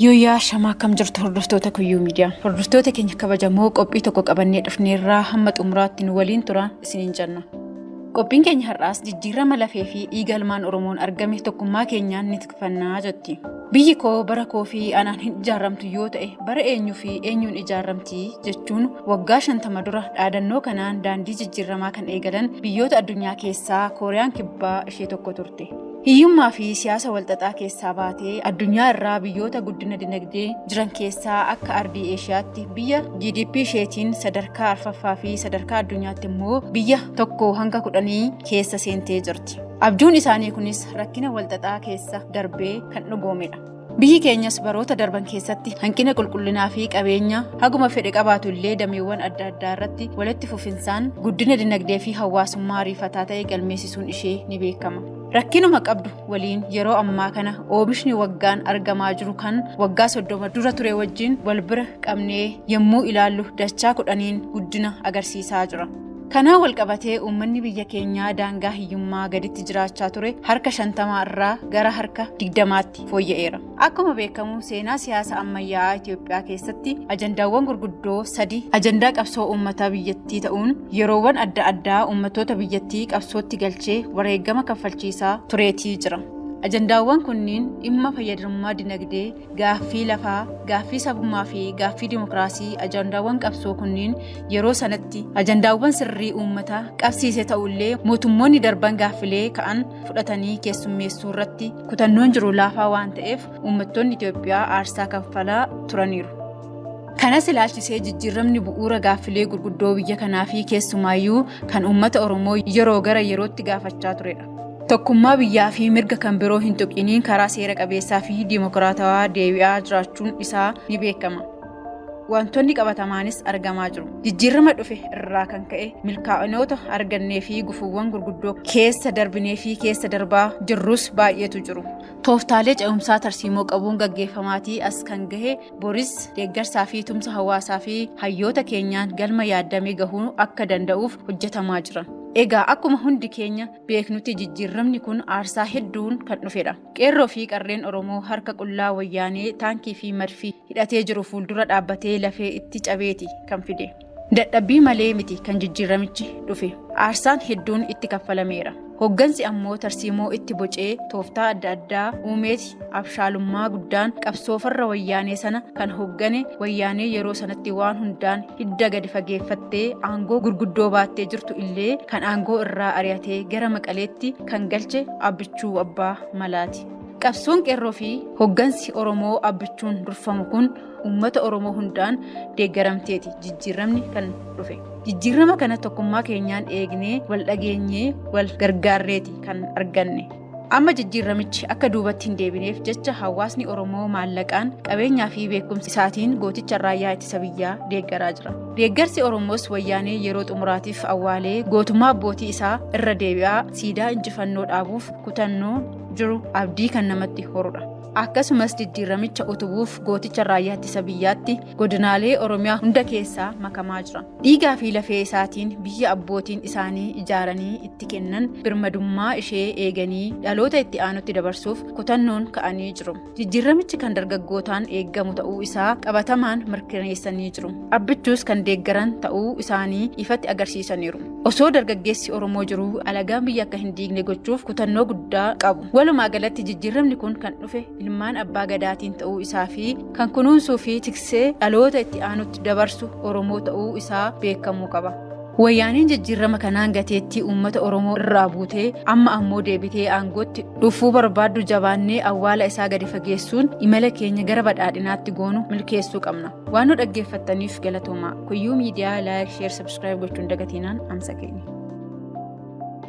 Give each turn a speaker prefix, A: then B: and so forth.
A: Yooyaa shamaa kam jirtu hordoftoota Kuyyuu Miidiyaa. Hordoftoota keenya kabajamoo qophii tokko qabannee dhufneerraa hamma xumuraatti nu waliin turaa isiniin jenna. Qophiin keenya har'aas jijjiirama lafee fi dhiiga ilmaan Oromoon argame tokkummaa keenyaan ni tikfannaa jetti. Biyyi koo bara koo fi anaan hin ijaaramtu yoo ta'e bara eenyuu fi eenyuun ijaaramti jechuun waggaa 50 dura dhaadannoo kanaan daandii jijjiiramaa kan eegalan biyyoota addunyaa keessaa Kooriyaan Kibbaa ishee tokko turte. Hiyyummaa fi siyaasa walxaxaa keessaa baatee addunyaa irraa biyyoota guddina dinagdee jiran keessaa akka ardii Eeshiyaatti biyya GDP isheetiin sadarkaa arfaffaa fi sadarkaa addunyaatti immoo biyya 1 hanga 10 keessa seentee jirti. Abjuun isaanii kunis rakkina walxaxaa keessa darbee kan dhugoomedha. Biyyi keenyas baroota darban keessatti hanqina qulqullinaa fi qabeenya haguma fedhe qabaatu illee dameewwan adda addaa irratti walitti fufinsaan guddina dinagdee fi hawaasummaa riifataa ta'e galmeessisuun ishee ni beekama. Rakkinuma qabdu waliin yeroo ammaa kana oomishni waggaan argamaa jiru kan waggaa 30 dura ture wajjin wal bira qabnee yommuu ilaallu dachaa 10 guddina agarsiisaa jira. Kanaan wal qabatee uummanni biyya keenyaa daangaa hiyyummaa gaditti jiraachaa ture harka 50 irraa gara harka 20tti fooyya'eera. Akkuma beekamu seenaa siyaasa ammayyaa Itoophiyaa keessatti ajandaawwan gurguddoo 3 ajandaa qabsoo uummataa biyyattii ta'uun yeroowwan adda addaa uummattoota biyyattii qabsootti galchee wareegama kaffalchiisaa tureetii jira. Ajandaawwan kunniin dhimma fayyadamummaa dinagdee, gaaffii lafaa, gaaffii sabummaa fi gaaffii dimokiraasii. Ajandaawwan qabsoo kunniin yeroo sanatti ajandaawwan sirrii uummataa qabsiise ta'ullee mootummoonni darban gaaffilee ka'an fudhatanii keessummeessuu irratti kutannoon jiru laafaa waan ta'eef uummattoonni Itoophiyaa aarsaa kaffalaa turaniiru. Kanas ilaalchisee jijjiiramni bu'uura gaaffilee gurguddoo biyya kanaa fi keessumaayyuu kan uummata Oromoo yeroo gara yerootti gaafachaa turedha. Tokkummaa biyyaa fi mirga kan biroo hin tuqiniin karaa seera qabeessaa fi dimokiraatawaa deebi'aa jiraachuun isaa ni beekama. Wantoonni qabatamaanis argamaa jiru. Jijjiirama dhufe irraa kan ka'e milkaa'inoota argannee fi gufuuwwan gurguddoo keessa darbinee fi keessa darbaa jirrus baay'eetu jiru. Tooftaalee ce'umsaa tarsiimoo qabuun gaggeeffamaatii as kan gahe boris deeggarsaa fi tumsa hawaasaa fi hayyoota keenyaan galma yaaddamee gahuu akka danda'uuf hojjetamaa jira. Egaa akkuma hundi keenya beeknutti jijjiiramni kun aarsaa hedduun kan dhufedha. Qeerroo fi qarreen Oromoo harka qullaa wayyaanee taankii fi marfii hidhatee jiru fuuldura dhaabbatee lafee itti cabeeti kan fide. Dadhabbii malee miti kan jijjiiramichi dhufe. Aarsaan hedduun itti kaffalameera. Hoggansi ammoo tarsiimoo itti bocee tooftaa adda addaa uumeeti abshaalummaa guddaan qabsoo farra wayyaanee sana kan hoggane wayyaanee yeroo sanatti waan hundaan hidda gadi fageeffattee aangoo gurguddoo baattee jirtu illee kan aangoo irraa ari'atee gara Maqaleetti kan galche Abbichuu Abbaa Malaati. Qabsoon qeerroo fi hoggansi Oromoo Abbichuun durfamu kun uummata Oromoo hundaan deeggaramteeti jijjiiramni kan dhufe. Jijjiirama kana tokkummaa keenyaan eegnee wal dhageenyee wal gargaarreeti kan arganne. Amma jijjiiramichi akka duubatti hin deebineef jecha hawaasni Oromoo maallaqaan qabeenyaa fi beekumsa isaatiin gooticha raayyaa ittisa biyyaa deeggaraa jira. Deeggarsi Oromoos wayyaanee yeroo xumuraatiif awwaalee gootummaa abbootii isaa irra deebi'aa siidaa injifannoo dhaabuuf kutannoo jiru abdii kan namatti horudha. Akkasumas jijjiiramicha utubuuf gooticha raayyaa ittisa biyyaatti godinaalee Oromiyaa hunda keessaa makamaa jira. Dhiigaa fi lafee isaatiin biyya abbootiin isaanii ijaaranii itti kennan birmadummaa ishee eeganii dhaloota itti aanutti dabarsuuf kutannoon ka'anii jiru. Jijjiiramichi kan dargaggootaan eeggamu ta'uu isaa qabatamaan mirkaneessanii jiru. Abbichuus kan deeggaran ta'uu isaanii ifatti agarsiisaniiru. Osoo dargaggeessi Oromoo jiru alagaan biyya akka hin diigne gochuuf kutannoo guddaa qabu. Walumaa galatti jijjiiramni kun kan dhufe ilmaan abbaa gadaatiin ta'uu isaa fi kan kunuunsuu fi tiksee dhaloota itti aanutti dabarsu Oromoo ta'uu isaa beekamuu qaba. Wayyaaneen jijjiirama kanaan gateettii uummata Oromoo irraa buutee amma ammoo deebitee aangootti dhufuu barbaaddu jabaannee awwaala isaa gadi fageessuun imala keenya gara badhaadhinaatti goonu milkeessuu qabna. Waan nu dhaggeeffattaniif galatoomaa. Kuyyuu Miidiyaa laayik, sheer, sabskiraayib gochuun dagatinaan amsa keenya.